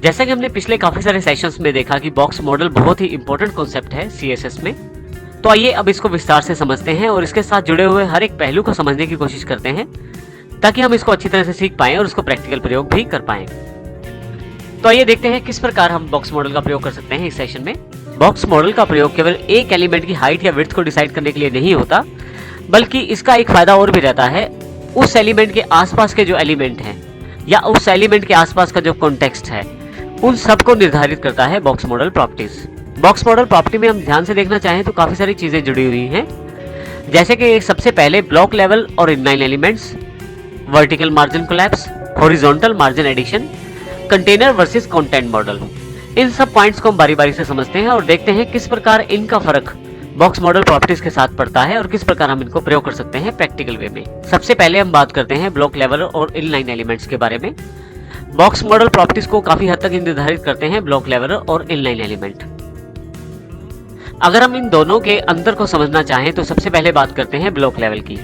जैसा कि हमने पिछले काफी सारे सेशंस में देखा कि बॉक्स मॉडल बहुत ही इंपॉर्टेंट कॉन्सेप्ट है सीएसएस में, तो आइए अब इसको विस्तार से समझते हैं और इसके साथ जुड़े हुए हर एक पहलू को समझने की कोशिश करते हैं ताकि हम इसको अच्छी तरह से सीख पाएं और उसको प्रैक्टिकल प्रयोग भी कर पाएं। तो आइए देखते हैं किस प्रकार हम बॉक्स मॉडल का प्रयोग कर सकते हैं इस सेशन में। बॉक्स मॉडल का प्रयोग केवल एक एलिमेंट की हाइट या विड्थ को डिसाइड करने के लिए नहीं होता, बल्कि इसका एक फायदा और भी रहता है। उस एलिमेंट के आसपास के जो एलिमेंट हैं या उस एलिमेंट के आसपास का जो कॉन्टेक्स्ट है, उन सब को निर्धारित करता है box model properties. Box model property में हम ध्यान से देखना चाहें तो काफी सारी चीजें जुड़ी हुई हैं, जैसे कि सबसे पहले ब्लॉक लेवल और inline elements, vertical margin collapse, horizontal margin addition, container versus content model. इन सब पॉइंट्स को हम बारी बारी से समझते हैं और देखते हैं किस प्रकार इनका फर्क बॉक्स मॉडल प्रॉपर्टीज के साथ पड़ता है और किस प्रकार हम इनको प्रयोग कर सकते हैं प्रैक्टिकल वे में। सबसे पहले हम बात करते हैं ब्लॉक लेवल और इनलाइन एलिमेंट्स के बारे में। बॉक्स मॉडल प्रॉपर्टीज को काफी हद तक निर्धारित करते हैं ब्लॉक लेवल और इनलाइन एलिमेंट। अगर हम इन दोनों के अंतर को समझना चाहें तो सबसे पहले बात करते हैं ब्लॉक लेवल की।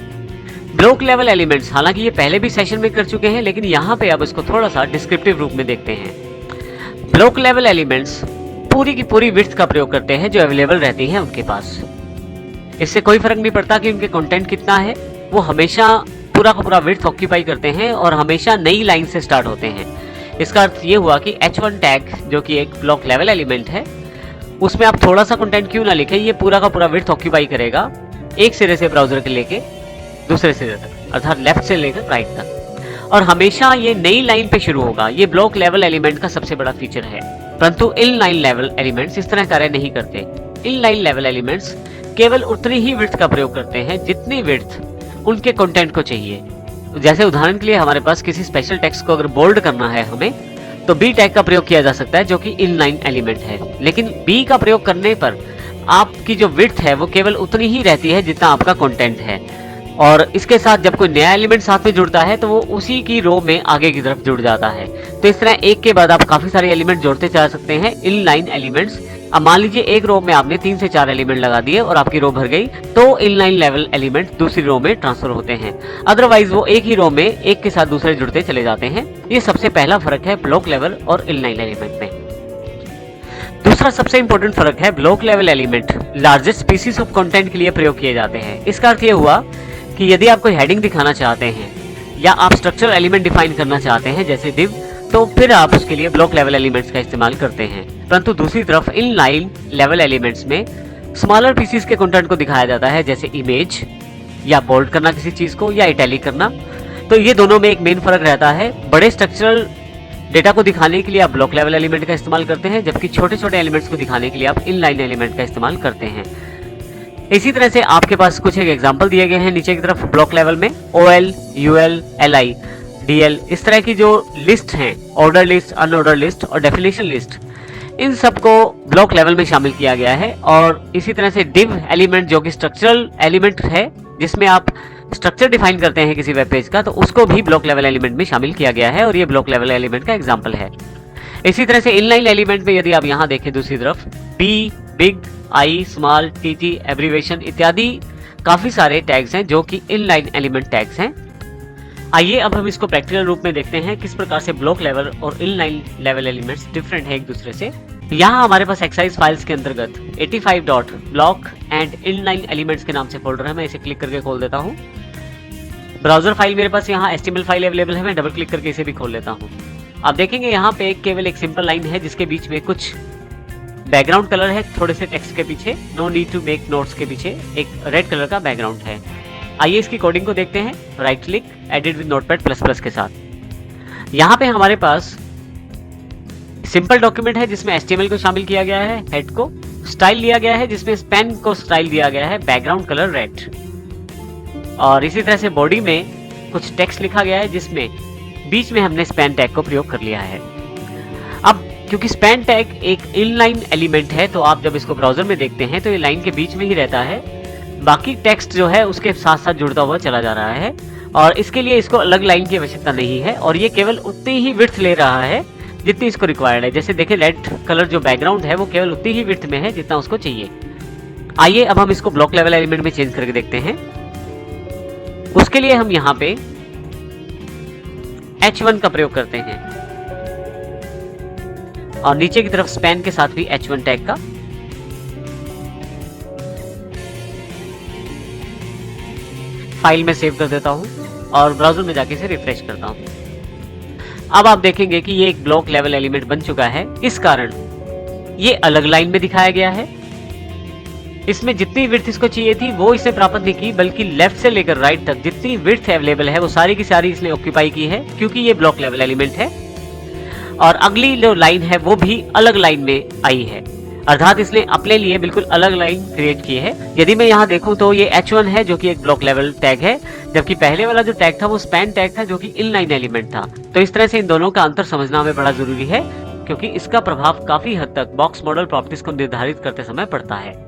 ब्लॉक लेवल एलिमेंट्स, हालांकि ये पहले भी सेशन में कर चुके हैं, लेकिन यहाँ पे अब इसको थोड़ा सा डिस्क्रिप्टिव रूप में देखते हैं। ब्लॉक लेवल एलिमेंट्स पूरी की पूरी विड्थ का प्रयोग करते हैं जो अवेलेबल रहती है उनके पास। इससे कोई फर्क नहीं पड़ता कि उनके कंटेंट कितना है, वो हमेशा पूरा का पूरा विड्थ ऑक्यूपाई करते हैं और हमेशा नई लाइन से स्टार्ट होते हैं। इसका अर्थ ये हुआ कि H1 टैग जो कि एक ब्लॉक लेवल एलिमेंट है, उसमें आप थोड़ा सा कंटेंट क्यों ना लिखें, ये पूरा का पूरा विड्थ ऑक्यूपाई करेगा एक सिरे से ब्राउजर के लेके दूसरे सिरे तक, अर्थात लेफ्ट से लेकर राइट तक, और हमेशा ये नई लाइन पे शुरू होगा। ये ब्लॉक लेवल एलिमेंट का सबसे बड़ा फीचर है। परंतु इनलाइन लेवल एलिमेंट्स इस तरह कार्य नहीं करते। इनलाइन लेवल एलिमेंट्स केवल उतनी ही विड्थ का प्रयोग करते हैं जितनी विड्थ उनके कंटेंट को चाहिए। जैसे उदाहरण के लिए हमारे पास किसी स्पेशल टेक्स्ट को अगर बोल्ड करना है हमें, तो बी टैग का प्रयोग किया जा सकता है जो कि इनलाइन एलिमेंट है। लेकिन बी का प्रयोग करने पर आपकी जो विड्थ है वो केवल उतनी ही रहती है जितना आपका कंटेंट है, और इसके साथ जब कोई नया एलिमेंट साथ में जुड़ता है तो वो उसी की रो में आगे की तरफ जुड़ जाता है। तो इस तरह एक के बाद आप काफी सारे एलिमेंट जोड़ते जा सकते हैं इनलाइन एलिमेंट्स। अब मान लीजिए एक रो में आपने 3 से 4 एलिमेंट लगा दिए और आपकी रो भर गई, तो इनलाइन लेवल एलिमेंट दूसरी रो में ट्रांसफर होते हैं। अदरवाइज वो एक ही रो में एक के साथ दूसरे जुड़ते चले जाते हैं। ये सबसे पहला फर्क है ब्लॉक लेवल और इनलाइन एलिमेंट में। दूसरा सबसे इंपॉर्टेंट फर्क है block level element largest species of content के लिए प्रयोग किए जाते हैं। इसका अर्थ ये हुआ कि यदि आप कोई हेडिंग दिखाना चाहते हैं या आप स्ट्रक्चरल एलिमेंट डिफाइन करना चाहते हैं जैसे div, तो फिर आप उसके लिए ब्लॉक लेवल एलिमेंट्स का इस्तेमाल करते हैं। परंतु दूसरी तरफ इनलाइन लेवल एलिमेंट्स में स्मॉलर पीसीज के कंटेंट को दिखाया जाता है, जैसे इमेज या बोल्ड करना किसी चीज को या इटैलिक करना। तो ये दोनों में एक मेन फर्क रहता है। बड़े स्ट्रक्चरल डेटा को दिखाने के लिए आप ब्लॉक लेवल एलिमेंट का इस्तेमाल करते हैं, जबकि छोटे छोटे एलिमेंट्स को दिखाने के लिए आप इनलाइन एलिमेंट का इस्तेमाल करते हैं। इसी तरह से आपके पास कुछ एक एग्जांपल दिए गए हैं नीचे की तरफ। ब्लॉक लेवल में OL, UL, LI, DL, इस तरह की जो लिस्ट हैं, ऑर्डर लिस्ट, अनऑर्डर लिस्ट और डेफिनेशन लिस्ट, इन सबको ब्लॉक लेवल में शामिल किया गया है। और इसी तरह से div एलिमेंट जो कि स्ट्रक्चरल एलिमेंट है, जिसमें आप स्ट्रक्चर डिफाइन करते हैं किसी वेब पेज का, तो उसको भी ब्लॉक लेवल एलिमेंट में शामिल किया गया है और ये ब्लॉक लेवल एलिमेंट का एग्जांपल है। इसी तरह से इनलाइन एलिमेंट में यदि आप यहाँ देखें दूसरी तरफ, B, big, I, small, TT, abbreviation इत्यादि काफी सारे टैग्स हैं जो कि इनलाइन एलिमेंट टैग्स हैं। आइए अब हम इसको प्रैक्टिकल रूप में देखते हैं किस प्रकार से ब्लॉक लेवल और इनलाइन लेवल एलिमेंट्स डिफरेंट है एक दूसरे से। यहाँ हमारे पास एक्सरसाइज फाइल्स के अंतर्गत 85.block एंड इनलाइन एलिमेंट्स के नाम से फोल्डर है। मैं इसे क्लिक करके खोल देता हूँ। ब्राउजर फाइल मेरे पास यहाँ HTML फाइल अवेलेबल है, मैं डबल क्लिक करके इसे भी खोल लेता हूँ। आप देखेंगे यहाँ पे केवल एक सिंपल लाइन है जिसके बीच में कुछ बैकग्राउंड कलर है, थोड़े से टेक्स्ट के पीछे, no need to make notes के पीछे एक रेड कलर का बैकग्राउंड है। आइए इसकी कोडिंग को देखते हैं। Right click, edit with notepad plus के साथ। यहाँ पे हमारे पास सिंपल डॉक्यूमेंट है जिसमें HTML को शामिल किया गया है, हेड को स्टाइल लिया गया है जिसमें स्पैन को स्टाइल दिया गया है, बैकग्राउंड कलर रेड, और इसी तरह से बॉडी में कुछ टेक्स्ट लिखा गया है जिसमें बीच में हमने स्पैन टैग को प्रयोग कर लिया है। अब क्योंकि स्पैन टैग एक इनलाइन एलिमेंट है, तो आप जब इसको ब्राउजर में देखते हैं तो ये लाइन के बीच में ही रहता है, बाकी टेक्स्ट जो है उसके साथ साथ जुड़ता हुआ चला जा रहा है, और इसके लिए इसको अलग लाइन की आवश्यकता नहीं है, और ये केवल उतनी ही विड्थ ले रहा है जितनी इसको रिक्वायर्ड है। जैसे देखें रेड कलर जो बैकग्राउंड है वो केवल उतनी ही विड्थ में है जितना उसको चाहिए। आइए अब हम इसको ब्लॉक लेवल एलिमेंट में चेंज करके देखते हैं। उसके लिए हम यहाँ पे H1 का प्रयोग करते हैं। और नीचे की तरफ स्पैन के साथ भी H1 टैग का। फाइल में सेव कर देता हूं और ब्राउज़र में जाके इसे रिफ्रेश करता हूं। अब आप देखेंगे कि ये एक ब्लॉक लेवल एलिमेंट बन चुका है। इस कारण ये अलग लाइन में दिखाया गया है। इसमें जितनी विड्थ इसको चाहिए थी वो इसने प्राप्त नहीं की, बल्कि लेफ्ट से लेकर राइट तक जितनी विड्थ अवेलेबल है वो सारी की सारी इसने ऑक्यूपाई की है, क्योंकि ये ब्लॉक लेवल एलिमेंट है। और अगली जो लाइन है वो भी अलग लाइन में आई है, अर्थात इसने अपने लिए बिल्कुल अलग लाइन क्रिएट की है। यदि मैं यहाँ देखूं तो ये H1 है जो कि एक ब्लॉक लेवल टैग है, जबकि पहले वाला जो टैग था वो स्पैन टैग था जो कि इनलाइन एलिमेंट था। तो इस तरह से इन दोनों का अंतर समझना हमें बड़ा जरूरी है, क्योंकि इसका प्रभाव काफी हद तक बॉक्स मॉडल प्रॉपर्टीज को निर्धारित करते समय पड़ता है।